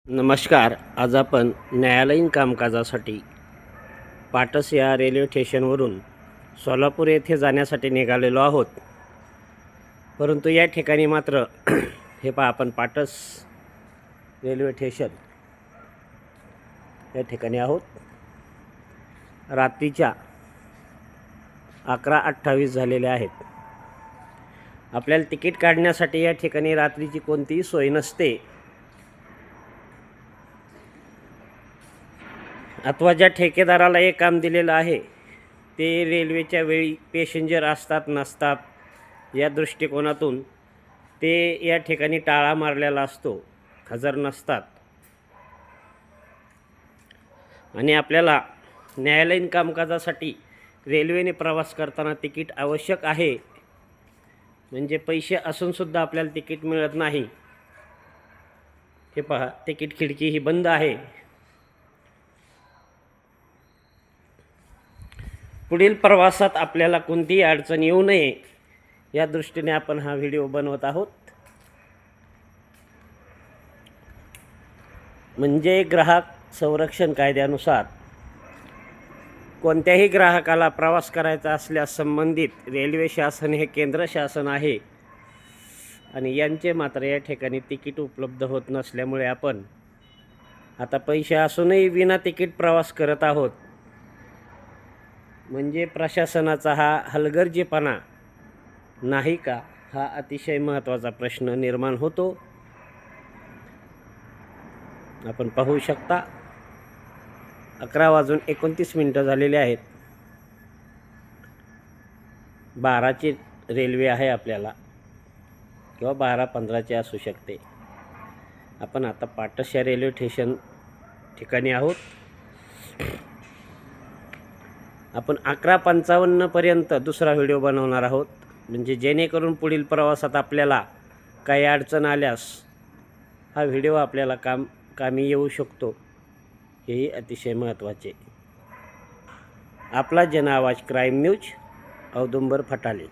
नमस्कार. आज आपण न्यायालयीन कामकाजासाठी पाटस या रेल्वे स्टेशनवरून सोलापूर येथे जाण्यासाठी निघालेलो आहोत. परंतु या ठिकाणी मात्र हे पहा, आपण पाटस रेल्वे स्टेशन या ठिकाणी आहोत. रात्रीच्या 11:28 झालेले आहेत. आपल्याला तिकीट काढण्यासाठी या ठिकाणी रात्रीची कोणतीही सोय नसते. अथवा ज्या ठेकेदाराला हे काम दिलेलं आहे ते रेल्वेच्या वेळी पॅसेंजर असतात नसतात या दृष्टिकोनातून ते या ठिकाणी टाळा मारलेला असतो, हजर नसतात. आणि आपल्याला न्यायालयीन कामकाजासाठी रेल्वेने प्रवास करताना तिकीट आवश्यक आहे. म्हणजे पैसे असूनसुद्धा आपल्याला तिकीट मिळत नाही. हे पहा, तिकीट खिडकी ही बंद आहे. पुढील प्रवासात आपल्याला कोणतीही अडचण येऊ नये या दृष्टीने आपण हा व्हिडिओ बनवत आहोत. म्हणजे ग्राहक संरक्षण कायद्यानुसार कोणत्याही ग्राहकाला प्रवास करायचा असल्यास संबंधित रेल्वे शासन हे केंद्र शासन आहे आणि यांचे मात्र या ठिकाणी तिकीट उपलब्ध होत नसल्यामुळे आपण आता पैसे असूनही विना तिकीट प्रवास करत आहोत. म्हणजे प्रशासनाचा हा हलगर्जीपणा नाही का, हा अतिशय महत्त्वाचा प्रश्न निर्माण होतो. आपण पाहू शकता 11:29 झालेले आहेत. 12ची रेल्वे आहे आपल्याला किंवा 12:15ची असू शकते. आपण आता पाटस या रेल्वे स्टेशन ठिकाणी आहोत. आपण 11:55 पर्यंत दुसरा व्हिडिओ बनवणार आहोत. म्हणजे जेणेकरून पुढील प्रवासात आपल्याला काही अडचण आल्यास हा व्हिडिओ आपल्याला कामी येऊ शकतो. हेही अतिशय महत्त्वाचे. आपला जन आवाज क्राईम न्यूज, औदुंबर फटाले.